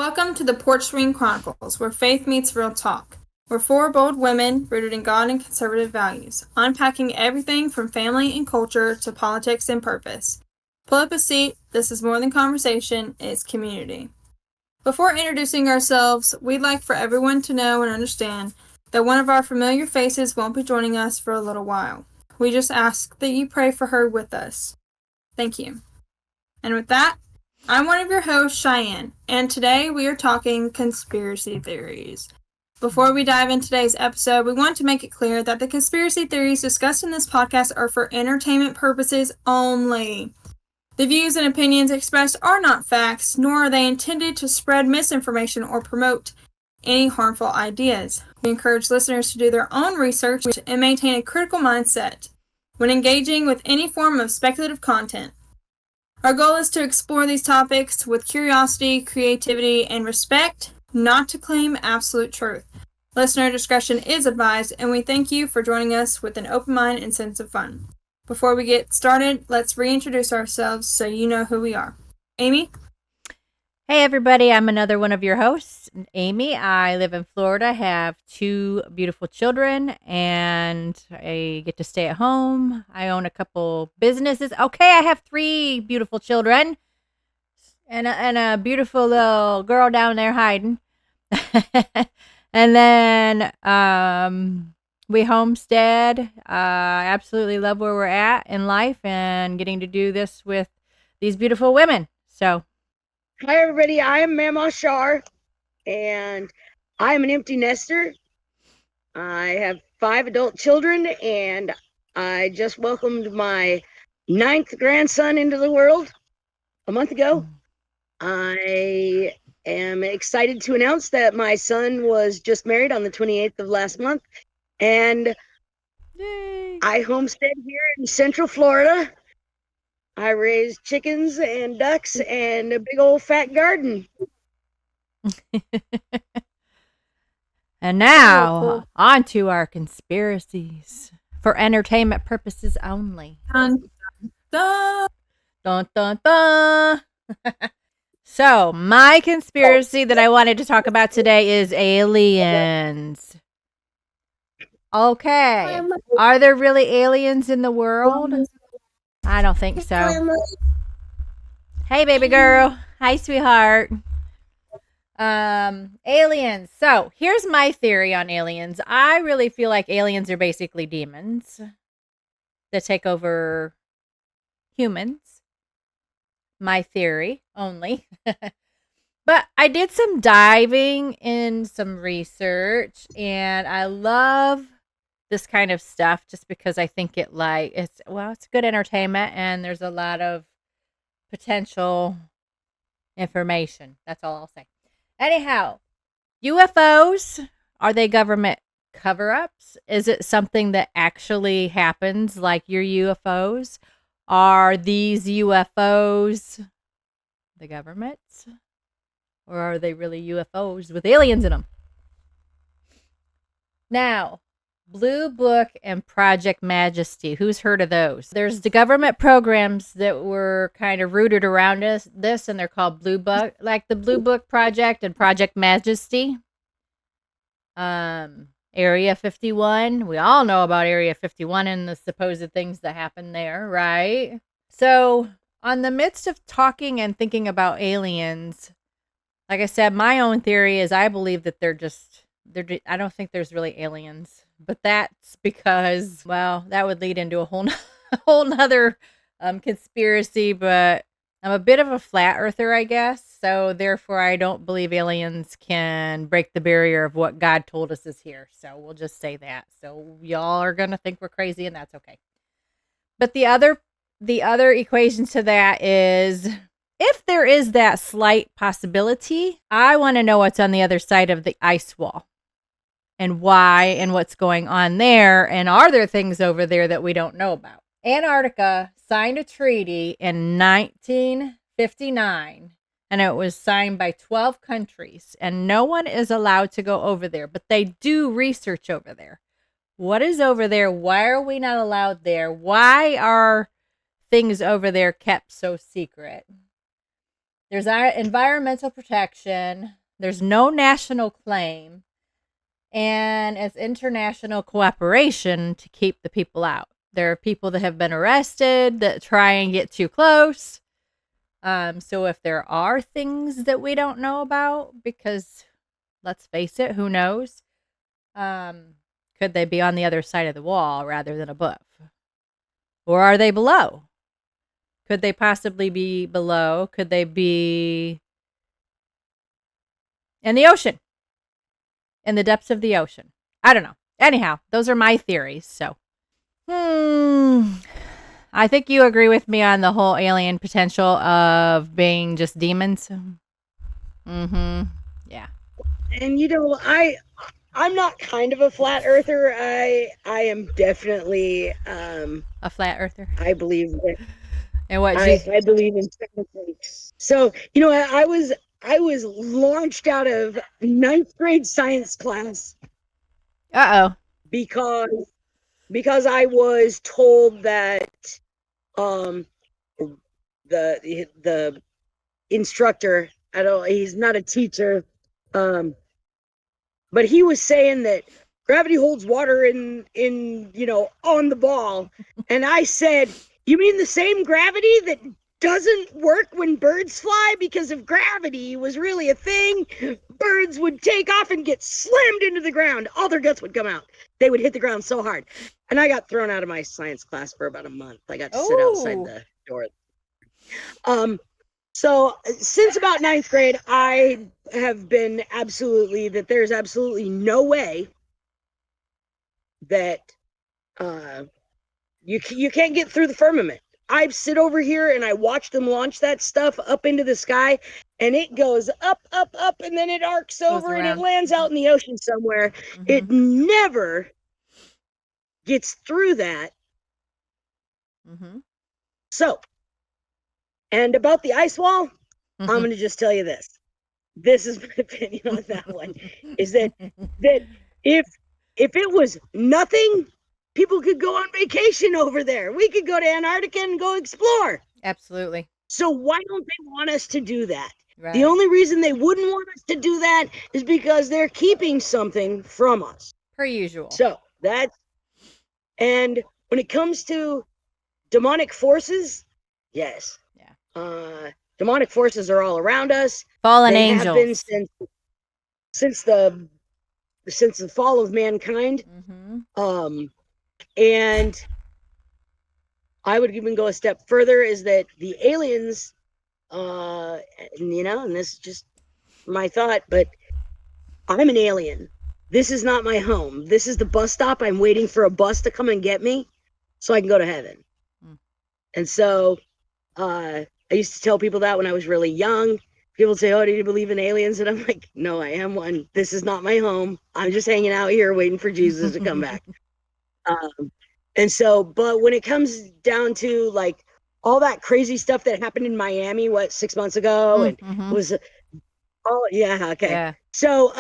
Welcome to the Porch Swing Chronicles, where faith meets real talk. We're four bold women rooted in God and conservative values, unpacking everything from family and culture to politics and purpose. Pull up a seat. This is more than conversation, it's community. Before introducing ourselves, we'd like for everyone to know and understand that one of our familiar faces won't be joining us for a little while. We just ask that you pray for her with us. Thank you. And with that, I'm one of your hosts, Cheyenne, and today we are talking conspiracy theories. Before we dive into today's episode, we want to make it clear that the conspiracy theories discussed in this podcast are for entertainment purposes only. The views and opinions expressed are not facts, nor are they intended to spread misinformation or promote any harmful ideas. We encourage listeners to do their own research and maintain a critical mindset when engaging with any form of speculative content. Our goal is to explore these topics with curiosity, creativity, and respect, not to claim absolute truth. Listener discretion is advised, and we thank you for joining us with an open mind and sense of fun. Before we get started, let's reintroduce ourselves so you know who we are. Amy? Hey everybody, I'm another one of your hosts, Amy. I live in Florida, have two beautiful children, and I get to stay at home. I own a couple businesses. Okay, I have three beautiful children and a beautiful little girl down there hiding. And then we homestead. I absolutely love where we're at in life and getting to do this with these beautiful women. So hi everybody, I am Mama Shar, and I am an empty nester. I have 5 adult children, and I just welcomed my 9th grandson into the world a month ago. I am excited to announce that my son was just married on the 28th of last month, and yay. I homestead here in Central Florida. I raise chickens and ducks and a big old fat garden. And now, on to our conspiracies for entertainment purposes only. Dun, dun. Dun, dun, dun. So, my conspiracy that I wanted to talk about today is aliens. Okay. Are there really aliens in the world? I don't think so. Hey, baby girl. Hi, sweetheart. Aliens. So here's my theory on aliens. I really feel like aliens are basically demons that take over humans. My theory only. But I did some diving in some research, and I love this kind of stuff just because I think it's good entertainment, and there's a lot of potential information. That's all I'll say. Anyhow, UFOs, are they government cover-ups? Is it something that actually happens like your UFOs? Are these UFOs the government's? Or are they really UFOs with aliens in them? Now, Blue Book and Project Majesty. Who's heard of those? There's the government programs that were kind of rooted around this, and they're called Blue Book, like the Blue Book Project and Project Majesty. Area 51. We all know about Area 51 and the supposed things that happened there, right? So, on the midst of talking and thinking about aliens, like I said, my own theory is I believe that I don't think there's really aliens. But that's because, well, that would lead into a whole nother conspiracy. But I'm a bit of a flat earther, I guess. So therefore, I don't believe aliens can break the barrier of what God told us is here. So we'll just say that. So y'all are going to think we're crazy, and that's okay. But the other equation to that is, if there is that slight possibility, I want to know what's on the other side of the ice wall. And why and what's going on there. And are there things over there that we don't know about? Antarctica signed a treaty in 1959, and it was signed by 12 countries. And no one is allowed to go over there, but they do research over there. What is over there? Why are we not allowed there? Why are things over there kept so secret? There's our environmental protection. There's no national claim. And it's international cooperation to keep the people out. There are people that have been arrested that try and get too close. So if there are things that we don't know about, because let's face it, who knows? Could they be on the other side of the wall rather than above? Or are they below? Could they possibly be below? Could they be in the ocean? In the depths of the ocean? I don't know. Anyhow, those are my theories. So, I think you agree with me on the whole alien potential of being just demons. Yeah. And I'm not kind of a flat earther. I am definitely A flat earther. I believe that. And what I believe in technically. So I was launched out of 9th grade science class because I was told that the instructor, he's not a teacher, but he was saying that gravity holds water in on the ball, and I said, you mean the same gravity that doesn't work when birds fly? Because if gravity was really a thing, birds would take off and get slammed into the ground. All their guts would come out. They would hit the ground so hard. And I got thrown out of my science class for about a month. I got to sit outside the door. So since about 9th grade, I have been that there's absolutely no way that you can't get through the firmament. I sit over here and I watch them launch that stuff up into the sky, and it goes up, up, up, and then it arcs over and it lands out in the ocean somewhere. It never gets through that. So, and about the ice wall, I'm going to just tell you this. This is my opinion on that one. Is that if it was nothing, people could go on vacation over there. We could go to Antarctica and go explore. Absolutely. So why don't they want us to do that? Right. The only reason they wouldn't want us to do that is because they're keeping something from us. Per usual. So and when it comes to demonic forces, yes. Yeah. Demonic forces are all around us. Fallen angels. Have been since the fall of mankind. And I would even go a step further, is that the aliens, and this is just my thought, but I'm an alien. This is not my home. This is the bus stop. I'm waiting for a bus to come and get me so I can go to heaven. And so I used to tell people that when I was really young. People say, oh, do you believe in aliens? And I'm like, no, I am one. This is not my home. I'm just hanging out here waiting for Jesus to come back. And so, but when it comes down to like all that crazy stuff that happened in Miami, 6 months ago, and was, okay. Yeah. So,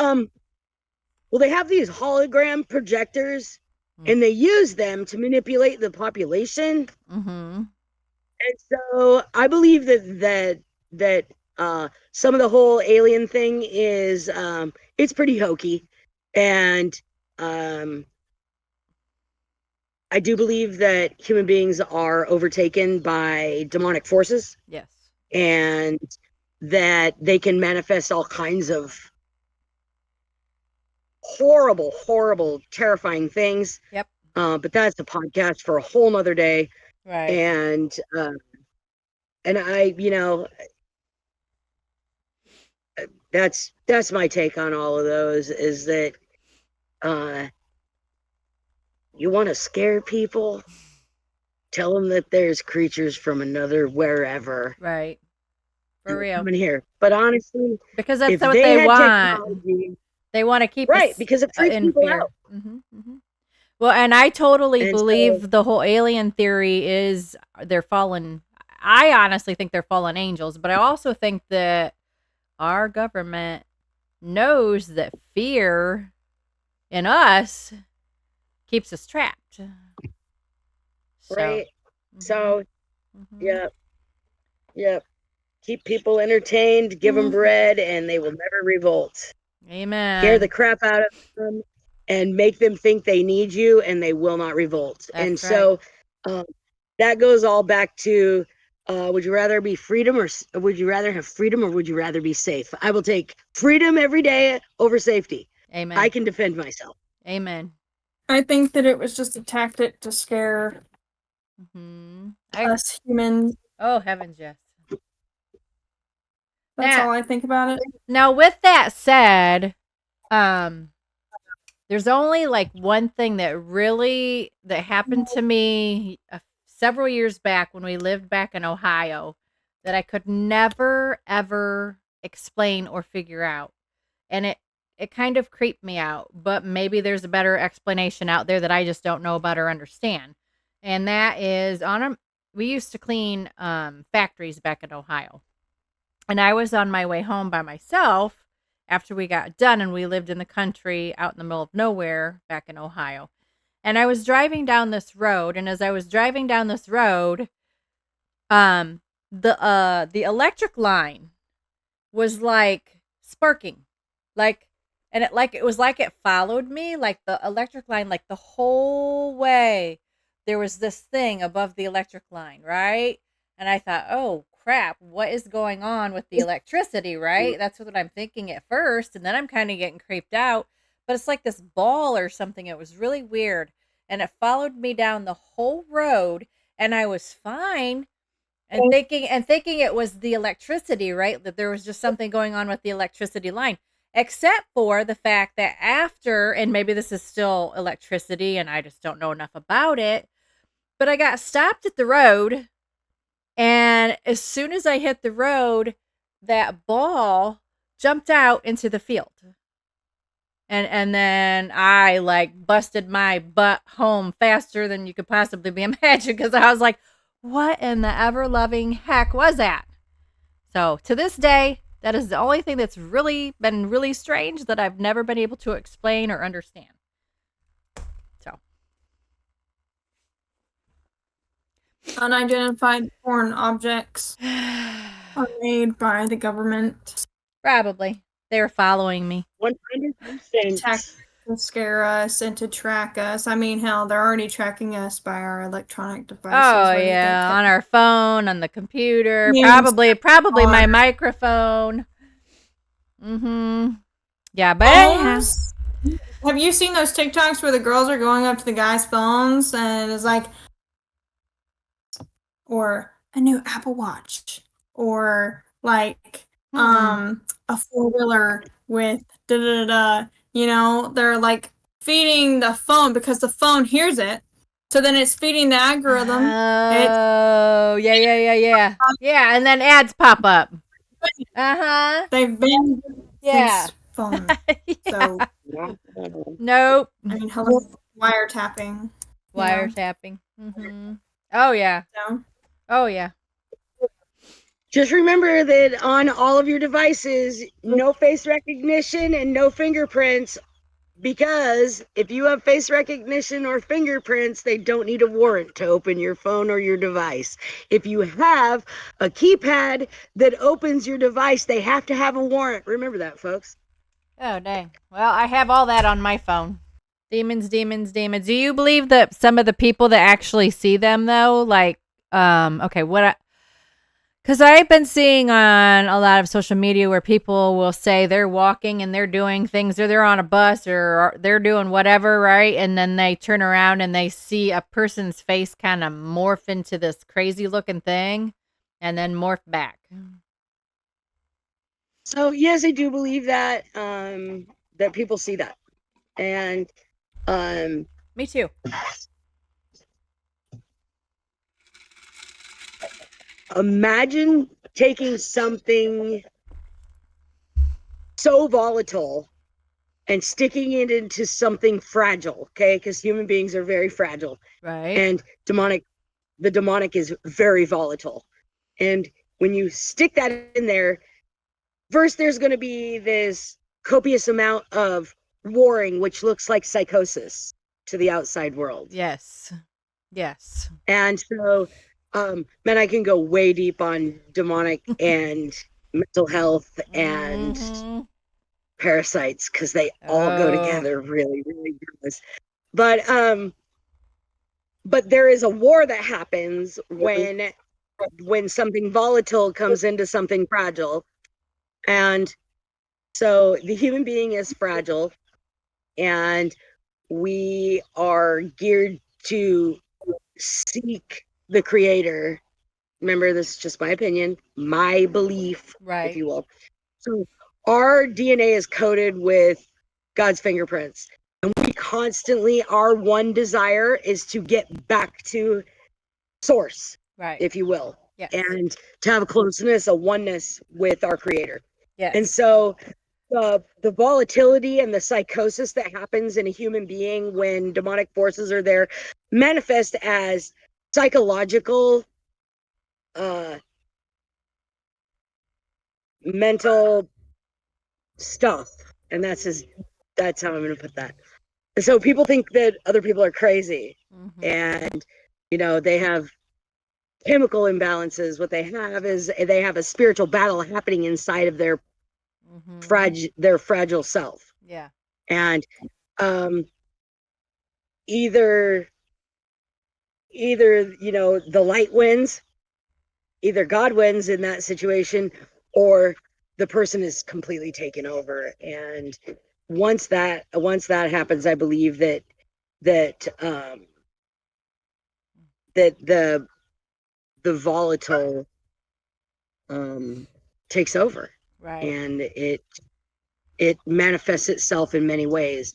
well, they have these hologram projectors, and they use them to manipulate the population. And so I believe that some of the whole alien thing is it's pretty hokey, and I do believe that human beings are overtaken by demonic forces. Yes. And that they can manifest all kinds of horrible, horrible, terrifying things. Yep. But that's a podcast for a whole nother day. Right. And I, that's my take on all of those, is that you want to scare people, tell them that there's creatures from another wherever. Right. For real. Coming here. But honestly, because that's what they want. They want to keep us because it freaks people out. Well, and I totally believe the whole alien theory is they're fallen. I honestly think they're fallen angels, but I also think that our government knows that fear in us keeps us trapped. Right. So, yeah. keep people entertained, give them bread, and they will never revolt. Amen. Scare the crap out of them and make them think they need you, and they will not revolt. That's and right. so that goes all back to, would you rather be freedom, or would you rather have freedom, or would you rather be safe? I will take freedom every day over safety. Amen. I can defend myself. Amen. I think that it was just a tactic to scare us humans. Oh, heavens, yes. That's all I think about it. Now, with that said, there's only like one thing that happened to me several years back when we lived back in Ohio that I could never, ever explain or figure out. And it kind of creeped me out, but maybe there's a better explanation out there that I just don't know about or understand. And that is we used to clean factories back in Ohio. And I was on my way home by myself after we got done, and we lived in the country out in the middle of nowhere back in Ohio. And I was driving down this road, and as I was driving down this road, the electric line was like sparking. It was like it followed me, like the electric line, like the whole way. There was this thing above the electric line, right? And I thought, oh crap, what is going on with the electricity, right? That's what I'm thinking at first. And then I'm kind of getting creeped out. But it's like this ball or something. It was really weird. And it followed me down the whole road. And I was fine. And thinking it was the electricity, right? That there was just something going on with the electricity line. Except for the fact that after, and maybe this is still electricity and I just don't know enough about it, but I got stopped at the road. And as soon as I hit the road, that ball jumped out into the field. And then I like busted my butt home faster than you could possibly be imagined, because I was like, what in the ever loving heck was that? So to this day, that is the only thing that's really been really strange that I've never been able to explain or understand. So. Unidentified foreign objects are made by the government. Probably. They're following me. 100%. To scare us and to track us. I mean, hell, they're already tracking us by our electronic devices. Oh, yeah. On our phone, on the computer. Yes. Probably my microphone. Yeah, but have you seen those TikToks where the girls are going up to the guy's phones and it's like, or a new Apple Watch, or like a 4-wheeler with da da da. You know, they're like feeding the phone because the phone hears it. So then it's feeding the algorithm. Oh, yeah. Yeah, and then ads pop up. They've been phones. Yeah. So nope. I mean, hello, wiretapping. Wiretapping. Oh yeah. So. Oh yeah. Just remember that on all of your devices, no face recognition and no fingerprints, because if you have face recognition or fingerprints, they don't need a warrant to open your phone or your device. If you have a keypad that opens your device, they have to have a warrant. Remember that, folks. Oh, dang. Well, I have all that on my phone. Demons. Do you believe that some of the people that actually see them, though, like, okay, because I've been seeing on a lot of social media where people will say they're walking and they're doing things, or they're on a bus, or they're doing whatever, right? And then they turn around and they see a person's face kind of morph into this crazy looking thing and then morph back. So yes, I do believe that that people see that. And me too. Imagine taking something so volatile and sticking it into something fragile, okay? Because human beings are very fragile. Right. And the demonic is very volatile. And when you stick that in there, first there's going to be this copious amount of warring, which looks like psychosis to the outside world. Yes. And so Man, I can go way deep on demonic and mental health and Mm-hmm. parasites because they all go Oh, together really, really good. But there is a war that happens when something volatile comes into something fragile. And so the human being is fragile, and we are geared to seek the creator. Remember, this is just my opinion, my belief, if right, you will. So our DNA is coated with God's fingerprints. And we constantly, our one desire is to get back to source, right. if you will, Yes, and to have a closeness, a oneness with our creator. And yes, so the volatility and the psychosis that happens in a human being when demonic forces are there manifest as psychological, uh, mental stuff. And that's how I'm going to put that. And so people think that other people are crazy, mm-hmm. and, they have chemical imbalances. What they have is they have a spiritual battle happening inside of Mm-hmm. their fragile self. Yeah, And um, either the light wins, either God wins in that situation, or the person is completely taken over. And once that happens, I believe that that the volatile takes over, right, and it manifests itself in many ways.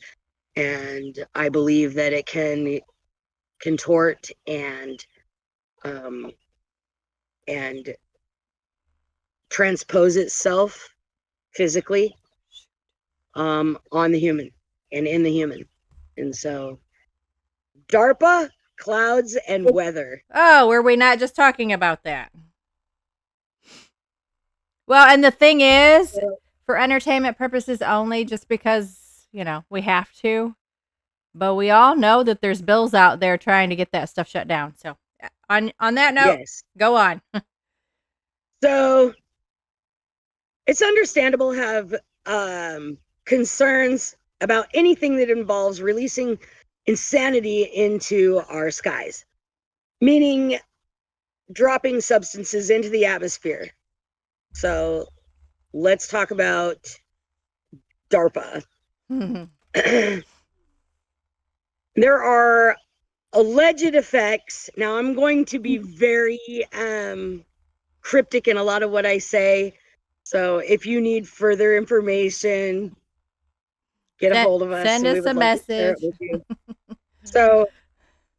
And I believe that it can contort um, and transpose itself physically on the human and in the human. And so DARPA, clouds, and weather. Oh, were we not just talking about that? Well, and the thing is, for entertainment purposes only, just because, we have to. But we all know that there's bills out there trying to get that stuff shut down. So, on that note, Yes. go on. So it's understandable to have concerns about anything that involves releasing insanity into our skies, meaning dropping substances into the atmosphere. So let's talk about DARPA. There are alleged effects. Now, I'm going to be very cryptic in a lot of what I say. So if you need further information, get a hold of us. Send We us a would love to share it message. with you. So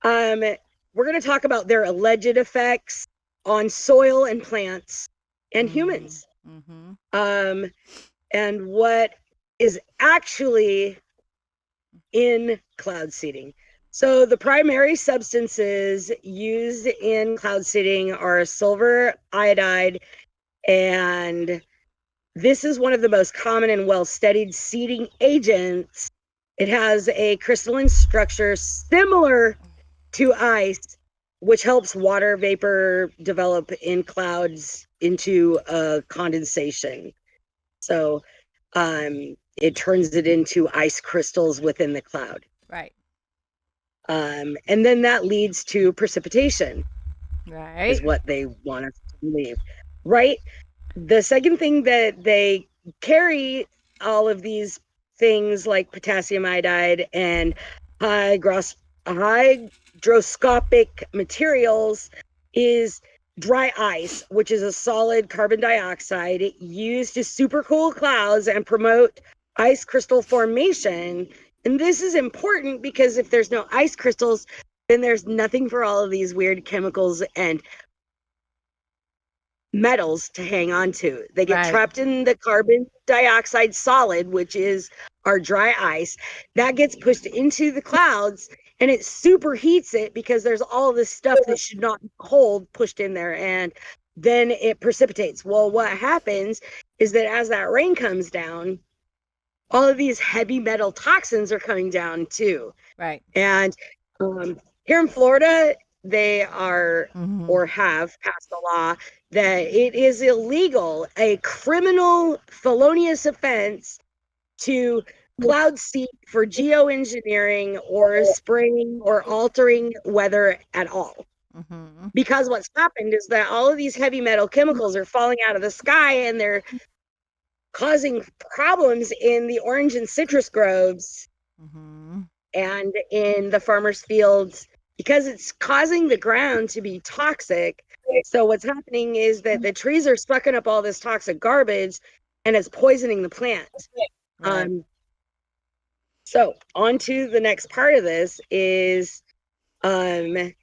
we're going to talk about their alleged effects on soil and plants and humans, Mm-hmm. and what is actually in cloud seeding. So the primary substances used in cloud seeding are silver iodide, and this is one of the most common and well-studied seeding agents. It has a crystalline structure similar to ice, which helps water vapor develop in clouds into condensation. So it turns it into ice crystals within the cloud. Right. And then that leads to precipitation, is Right. what they want us to believe, right? The second thing that they carry all of these things like potassium iodide and hydroscopic materials is dry ice, which is a solid carbon dioxide used to supercool clouds and promote ice crystal formation. And this is important because if there's no ice crystals, then there's nothing for all of these weird chemicals and metals to hang on to. They get Right. trapped in the carbon dioxide solid, which is our dry ice. That gets pushed into the clouds and it superheats it because there's all this stuff that should not hold pushed in there, and then it precipitates. Well, what happens is that as that rain comes down, all of these heavy metal toxins are coming down too. Right. And here in Florida, they are Mhm. or have passed a law that it is illegal, a criminal felonious offense to cloud seed for geoengineering or spraying or altering weather at all. Mhm. Because what's happened is that all of these heavy metal chemicals are falling out of the sky and they're causing problems in the orange and citrus groves Mhm. and in the farmers' fields because it's causing the ground to be toxic. So what's happening is that the trees are sucking up all this toxic garbage and it's poisoning the plant. Right. So on to the next part of this is the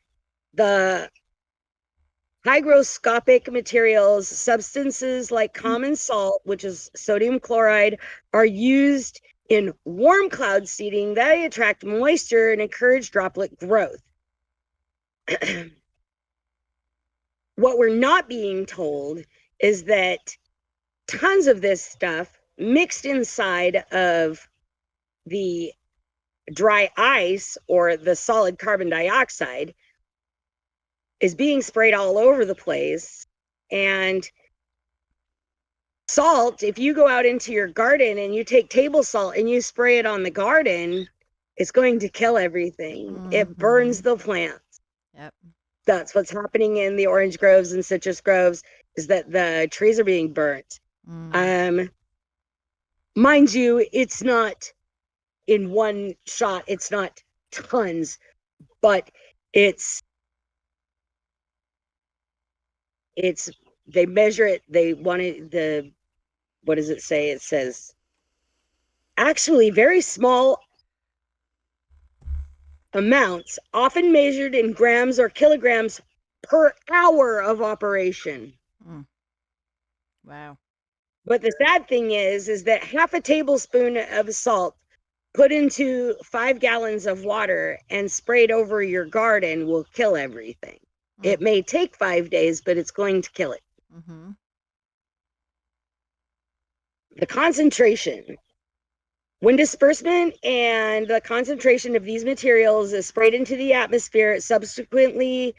hygroscopic materials, substances like common salt, which is sodium chloride, are used in warm cloud seeding that attract moisture and encourage droplet growth. What we're not being told is that tons of this stuff mixed inside of the dry ice or the solid carbon dioxide is being sprayed all over the place. And salt, if you go out into your garden and you take table salt and you spray it on the garden, it's going to kill everything. It burns the plants. Yep. That's what's happening in the orange groves and citrus groves, is that the trees are being burnt. Mind you, it's not in one shot, it's not tons, but it's they measure it, they want it, what does it say? It says actually very small amounts, often measured in grams or kilograms per hour of operation. Wow. But the sad thing is that half a tablespoon of salt put into 5 gallons of water and sprayed over your garden will kill everything. It may take 5 days, but it's going to kill it. The concentration. When disbursement and the concentration of these materials is sprayed into the atmosphere, subsequently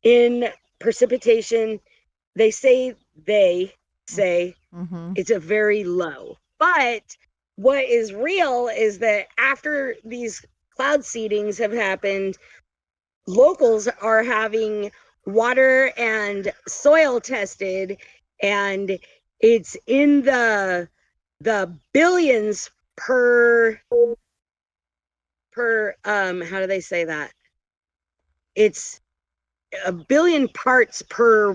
in precipitation, they say it's a very low. But what is real is that after these cloud seedings have happened, locals are having water and soil tested, and it's in the billions per how do they say that? It's a billion parts per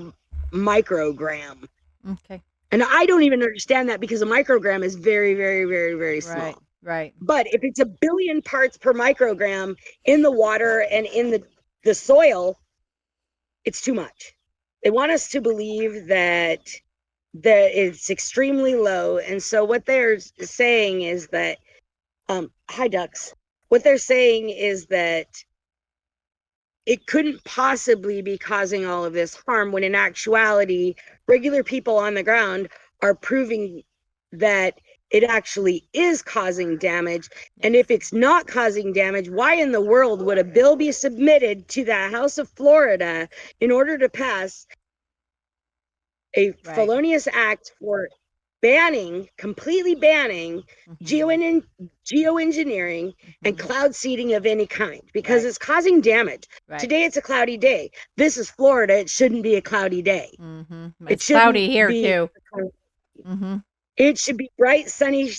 microgram. Okay. And I don't even understand that because a microgram is very, very, very, very small. Right. But if it's a billion parts per microgram in the water and in the soil, it's too much. They want us to believe that it's extremely low. And so what they're saying is that, hi ducks. What they're saying is that it couldn't possibly be causing all of this harm when in actuality, regular people on the ground are proving that it actually is causing damage. And if it's not causing damage, why in the world would a bill be submitted to the House of Florida in order to pass a felonious act for completely banning geoengineering and cloud seeding of any kind, because it's causing damage. Today it's a cloudy day. This is Florida. It shouldn't be a cloudy day. It's cloudy here too. It should be bright, sunny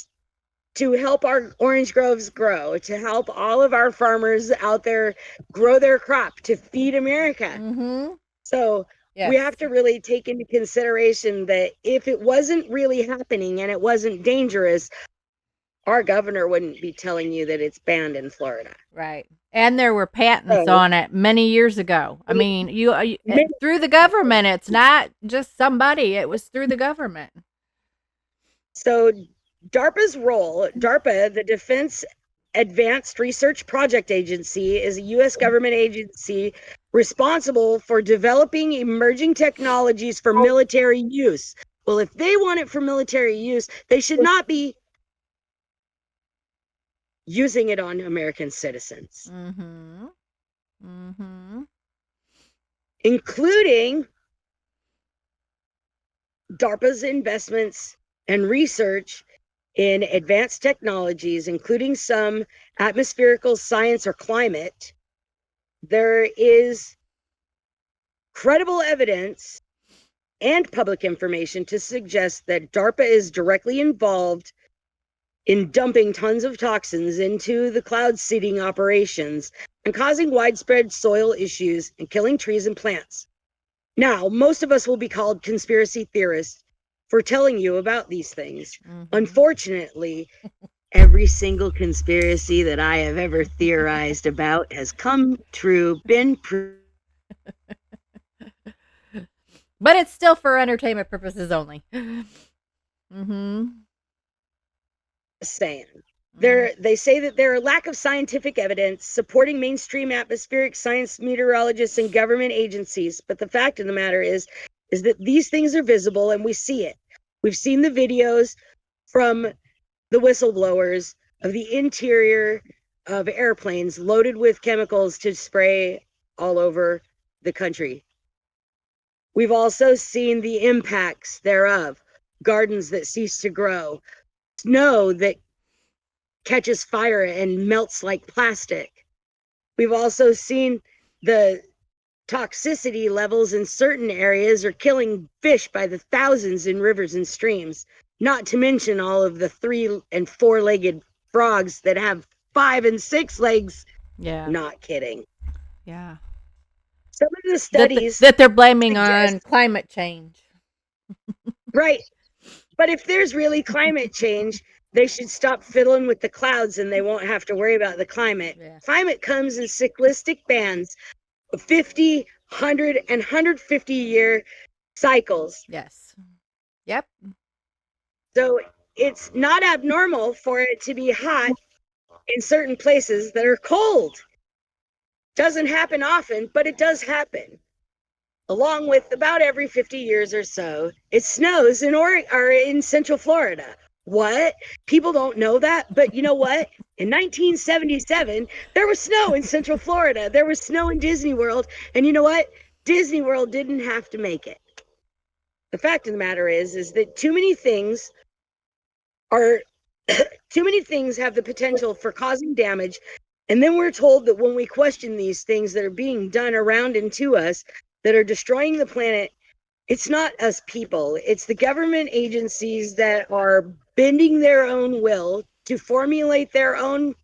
to help our orange groves grow, to help all of our farmers out there grow their crop to feed America. So we have to really take into consideration that if it wasn't really happening and it wasn't dangerous, our governor wouldn't be telling you that it's banned in Florida. Right. And there were patents on it many years ago. I mean, you through the government. It's not just somebody. It was through the government. So DARPA, the Defense Advanced Research Project Agency, is a U.S. government agency responsible for developing emerging technologies for military use. Well, if they want it for military use, they should not be using it on American citizens. including DARPA's investments and research in advanced technologies, including some atmospherical science or climate. There is credible evidence and public information to suggest that DARPA is directly involved in dumping tons of toxins into the cloud seeding operations and causing widespread soil issues and killing trees and plants. Now, most of us will be called conspiracy theorists for telling you about these things. Mhm. Unfortunately, every single conspiracy that I have ever theorized about has come true, been proven. But it's still for entertainment purposes only. Mm-hmm. Saying. They say that there are lack of scientific evidence supporting mainstream atmospheric science meteorologists and government agencies. But the fact of the matter is that these things are visible and we see it. We've seen the videos from the whistleblowers of the interior of airplanes loaded with chemicals to spray all over the country. We've also seen the impacts thereof, gardens that cease to grow, snow that catches fire and melts like plastic. We've also seen the toxicity levels in certain areas are killing fish by the thousands in rivers and streams, not to mention all of the 3- and 4-legged frogs that have 5 and 6 legs. Yeah. Not kidding. Yeah. Some of the studies that they're blaming suggest, on climate change. right. But if there's really climate change, they should stop fiddling with the clouds and they won't have to worry about the climate. Yeah. Climate comes in cyclistic bands of 50, 100, and 150-year cycles. Yes. Yep. So it's not abnormal for it to be hot in certain places that are cold. Doesn't happen often, but it does happen. Along with about every 50 years or so, it snows in Central Florida. What? People don't know that, but you know what? In 1977, there was snow in Central Florida. There was snow in Disney World, and you know what? Disney World didn't have to make it. The fact of the matter is that too many things have the potential for causing damage, and then we're told that when we question these things that are being done around and to us that are destroying the planet, it's not us people. It's the government agencies that are bending their own will to formulate their own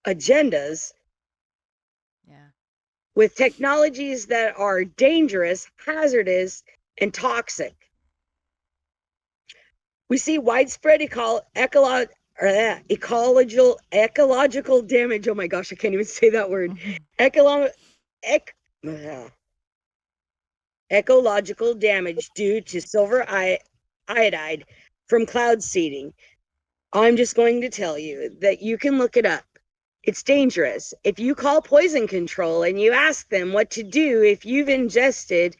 agendas. Yeah. With technologies that are dangerous, hazardous, and toxic. We see widespread ecological damage. Oh my gosh, I can't even say that word. Ecological damage due to silver iodide from cloud seeding. I'm just going to tell you that you can look it up. It's dangerous. If you call poison control and you ask them what to do if you've ingested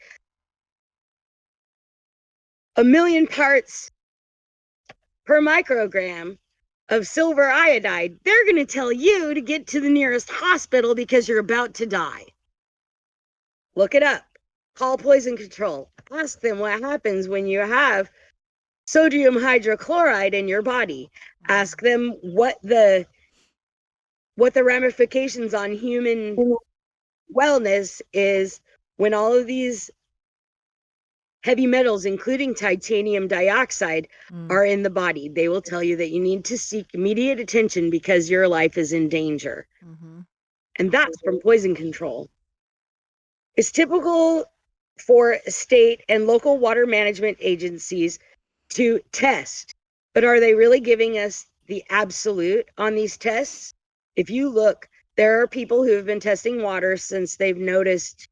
1 million parts per microgram of silver iodide, they're going to tell you to get to the nearest hospital because you're about to die. Look it up. Call poison control. Ask them what happens when you have sodium hydrochloride in your body. Ask them what the ramifications on human wellness is when all of these heavy metals, including titanium dioxide, are in the body. They will tell you that you need to seek immediate attention because your life is in danger. Mm-hmm. And that's from poison control. It's typical for state and local water management agencies to test, but are they really giving us the absolute on these tests? If you look, there are people who have been testing water since they've noticed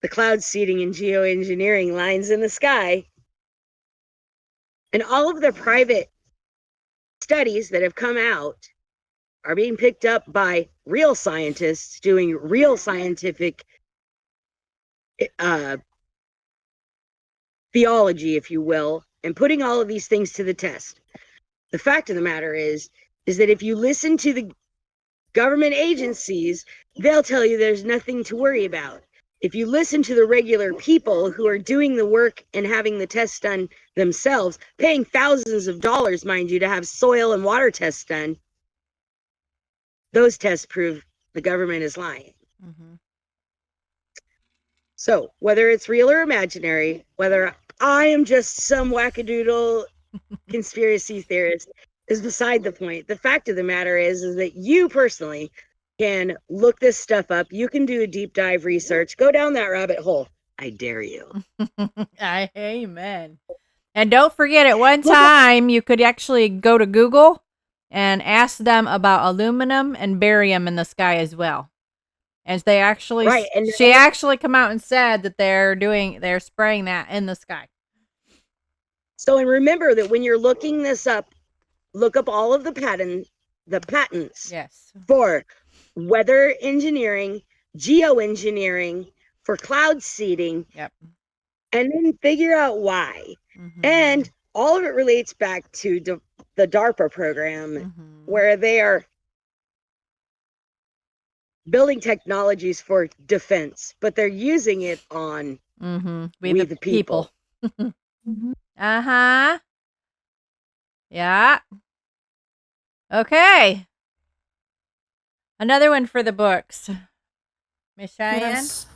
the cloud seeding and geoengineering lines in the sky. And all of the private studies that have come out are being picked up by real scientists doing real scientific theology, if you will, and putting all of these things to the test. The fact of the matter is that if you listen to the government agencies, they'll tell you there's nothing to worry about. if you listen to the regular people who are doing the work and having the tests done themselves, paying thousands of dollars, mind you, to have soil and water tests done, those tests prove the government is lying. Mm-hmm. So whether it's real or imaginary, whether I am just some wackadoodle conspiracy theorist is beside the point. The fact of the matter is that you personally can look this stuff up. You can do a deep dive research. Go down that rabbit hole. I dare you. Amen. And don't forget, at one time, you could actually go to Google and ask them about aluminum and barium in the sky as well. And they actually, Right, and she actually come out and said that they're spraying that in the sky. So, and remember that when you're looking this up, look up all of the patents Yes. for weather engineering, geoengineering, for cloud seeding. Yep. And then figure out why. Mm-hmm. And all of it relates back to the DARPA program, Mm-hmm. where they are building technologies for defense, but they're using it on Mm-hmm. we the people. Mm-hmm. Uh-huh. Yeah. Okay. Another one for the books. Miss Cheyenne? Yes.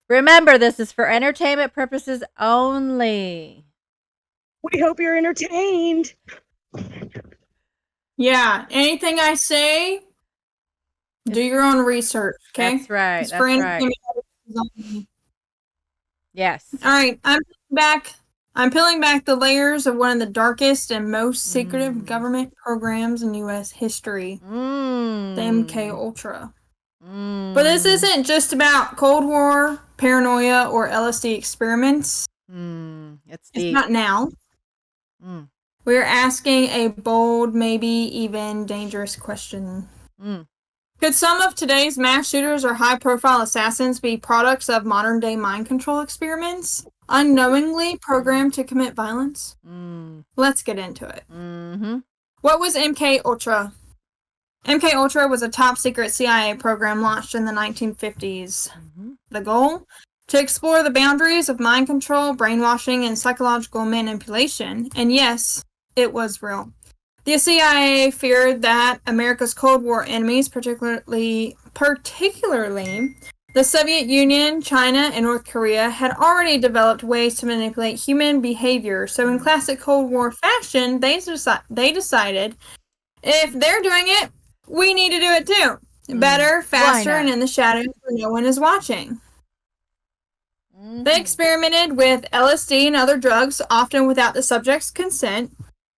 Remember, this is for entertainment purposes only. We hope you're entertained. Yeah. Anything I say, do your own research. Okay. That's right. It's for That's right. entertainment purposes only. Yes. All right. I'm peeling back the layers of one of the darkest and most secretive government programs in U.S. history, the MK Ultra. But this isn't just about Cold War, paranoia, or LSD experiments. It's It's deep. not now. We're asking a bold, maybe even dangerous question. Could some of today's mass shooters or high-profile assassins be products of modern-day mind control experiments, unknowingly programmed to commit violence? Let's get into it. What was MK Ultra? MK Ultra was a top-secret CIA program launched in the 1950s. The goal? To explore the boundaries of mind control, brainwashing, and psychological manipulation. And yes, it was real. The CIA feared that America's Cold War enemies, particularly the Soviet Union, China, and North Korea, had already developed ways to manipulate human behavior. So in classic Cold War fashion, they decided, if they're doing it, we need to do it too. Better, faster, and in the shadows where no one is watching. They experimented with LSD and other drugs, often without the subject's consent,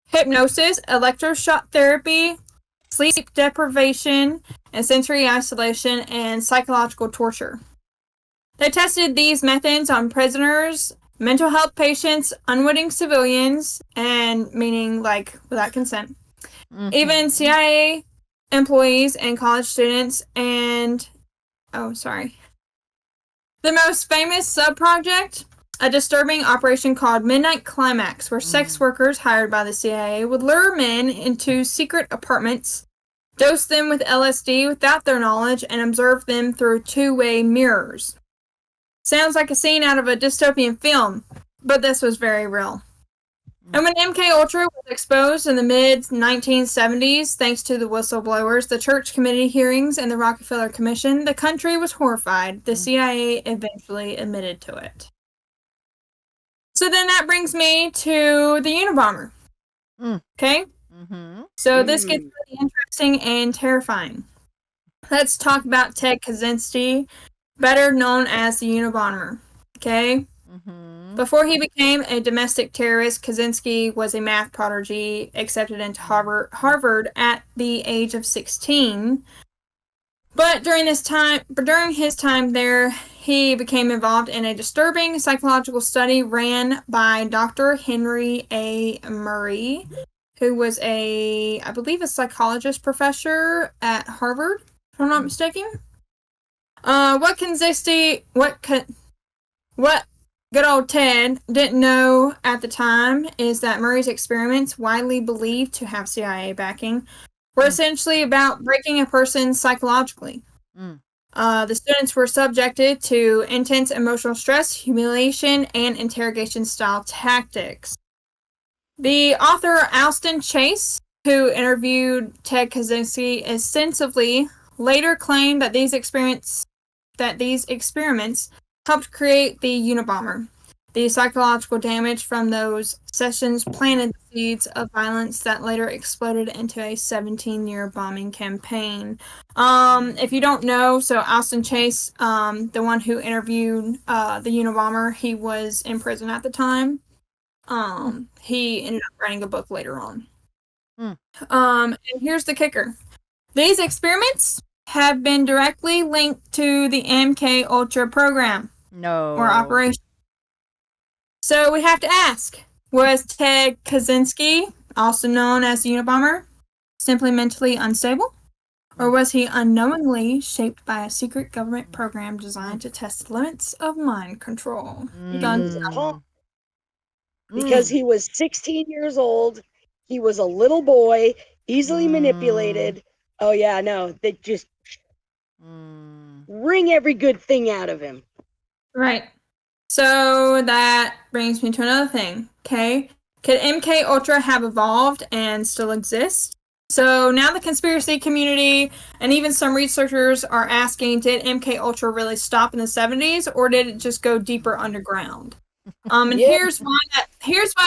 hypnosis, electroshock therapy, sleep deprivation, and sensory isolation, and psychological torture. They tested these methods on prisoners, mental health patients, unwitting civilians, and meaning like without consent, even CIA employees and college students, and the most famous sub-project, a disturbing operation called Midnight Climax, where sex workers hired by the CIA would lure men into secret apartments, dose them with LSD without their knowledge, and observe them through two-way mirrors. Sounds like a scene out of a dystopian film, but this was very real. And when MK Ultra was exposed in the mid-1970s, thanks to the whistleblowers, the Church Committee hearings, and the Rockefeller Commission, the country was horrified. The CIA eventually admitted to it. So then that brings me to the Unabomber. Okay? So this gets really interesting and terrifying. Let's talk about Ted Kaczynski, better known as the Unabomber. Okay? Before he became a domestic terrorist, Kaczynski was a math prodigy, accepted into Harvard at the age of 16. But during his time there, he became involved in a disturbing psychological study ran by Dr. Henry A. Murray, who was I believe, a psychologist professor at Harvard, if I'm not mistaken. What good old Ted didn't know at the time is that Murray's experiments, widely believed to have CIA backing, were essentially about breaking a person psychologically. The students were subjected to intense emotional stress, humiliation, and interrogation-style tactics. The author Alston Chase, who interviewed Ted Kaczynski extensively, later claimed that these experiments helped create the Unabomber. The psychological damage from those sessions planted the seeds of violence that later exploded into a 17-year bombing campaign. If you don't know, so Alston Chase, the one who interviewed the Unabomber, he was in prison at the time. He ended up writing a book later on. And here's the kicker. These experiments have been directly linked to the MK Ultra program. Or operation. So we have to ask, was Ted Kaczynski, also known as the Unabomber, simply mentally unstable? Or was he unknowingly shaped by a secret government program designed to test the limits of mind control? Because he was 16 years old, he was a little boy, easily manipulated. Oh yeah, no, they just wring every good thing out of him. Right. So that brings me to another thing, okay? Could MK Ultra have evolved and still exist? So now the conspiracy community and even some researchers are asking, did MK Ultra really stop in the 70s, or did it just go deeper underground? And here's why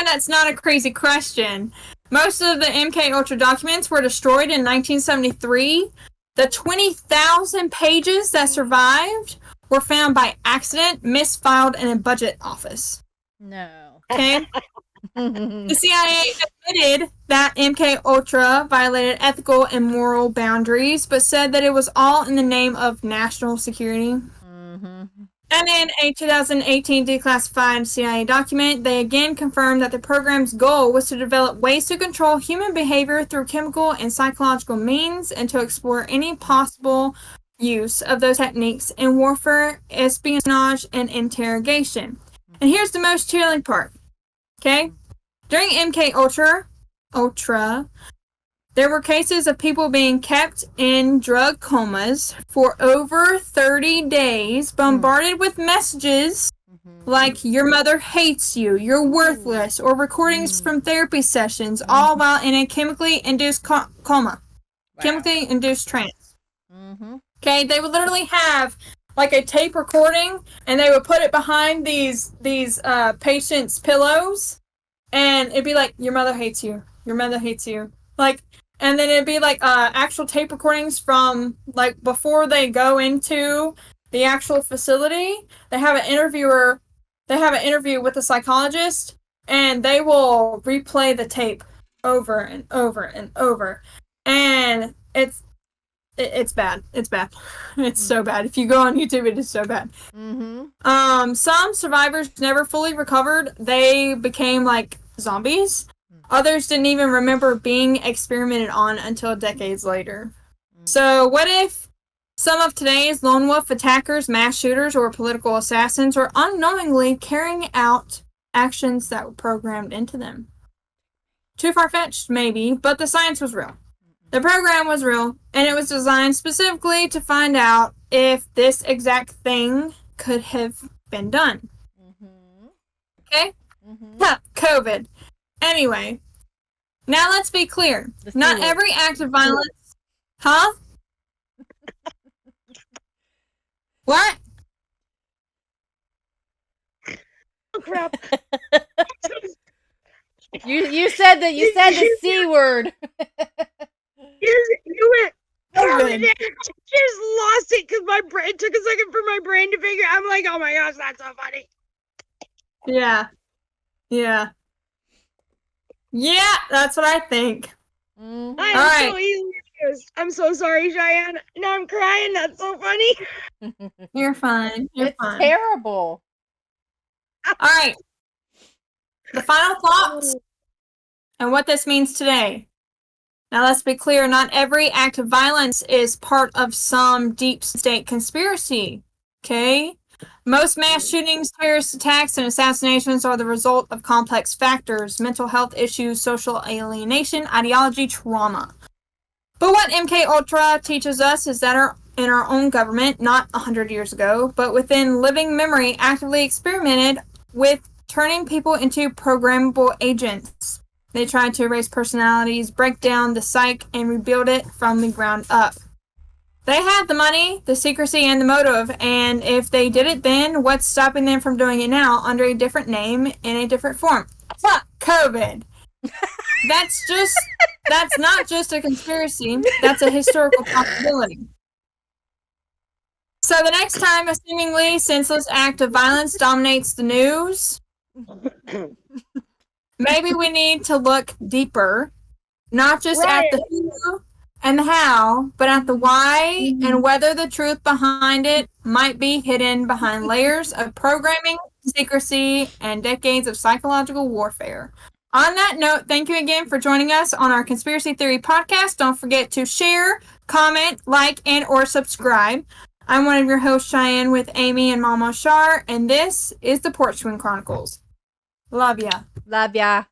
that's not a crazy question. Most of the MK Ultra documents were destroyed in 1973. The 20,000 pages that survived were found by accident, misfiled in a budget office. No. Okay? The CIA admitted that MK Ultra violated ethical and moral boundaries, but said that it was all in the name of national security. And in a 2018 declassified CIA document, they again confirmed that the program's goal was to develop ways to control human behavior through chemical and psychological means and to explore any possible use of those techniques in warfare, espionage, and interrogation. And here's the most chilling part. Okay? During MK Ultra, there were cases of people being kept in drug comas for over 30 days, bombarded with messages like, your mother hates you, you're worthless, or recordings from therapy sessions, all while in a chemically induced coma. Chemically induced trance. Okay, they would literally have like a tape recording, and they would put it behind these patients' pillows, and it'd be like, your mother hates you, your mother hates you. Like, and then it'd be like actual tape recordings from like before they go into the actual facility. They have an interview with the psychologist, and they will replay the tape over and over and over. And it's bad. It's bad. It's so bad. If you go on YouTube, it is so bad. Some survivors never fully recovered. They became like zombies. Others didn't even remember being experimented on until decades later. So what if some of today's lone wolf attackers, mass shooters, or political assassins are unknowingly carrying out actions that were programmed into them? Too far-fetched, maybe, but the science was real. The program was real, and it was designed specifically to find out if this exact thing could have been done. Okay? COVID. Anyway, now let's be clear. Not every act of violence... Huh? What? Oh, crap. You said the C word. You went. I just lost it because it took a second for my brain to figure. I'm like, oh my gosh, that's so funny. Yeah, that's what I think. I am so easily confused. I'm so sorry, Cheyenne. Now I'm crying. That's so funny. You're fine. It's terrible. All right. The final thoughts and what this means today. Now, let's be clear. Not every act of violence is part of some deep state conspiracy. Okay? Most mass shootings, terrorist attacks, and assassinations are the result of complex factors: mental health issues, social alienation, ideology, trauma. But what MK Ultra teaches us is that in our own government, not 100 years ago, but within living memory, actively experimented with turning people into programmable agents. They tried to erase personalities, break down the psyche, and rebuild it from the ground up. They had the money, the secrecy, and the motive, and if they did it then, what's stopping them from doing it now under a different name in a different form? COVID. That's not just a conspiracy, that's a historical possibility. So the next time a seemingly senseless act of violence dominates the news, maybe we need to look deeper, not just at the who and the how, but at the why and whether the truth behind it might be hidden behind layers of programming, secrecy, and decades of psychological warfare. On that note, thank you again for joining us on our Conspiracy Theory podcast. Don't forget to share, comment, like, and or subscribe. I'm one of your hosts, Cheyenne, with Amy and Mama Shar, and this is the Porch Swing Chronicles. Love ya. Love ya.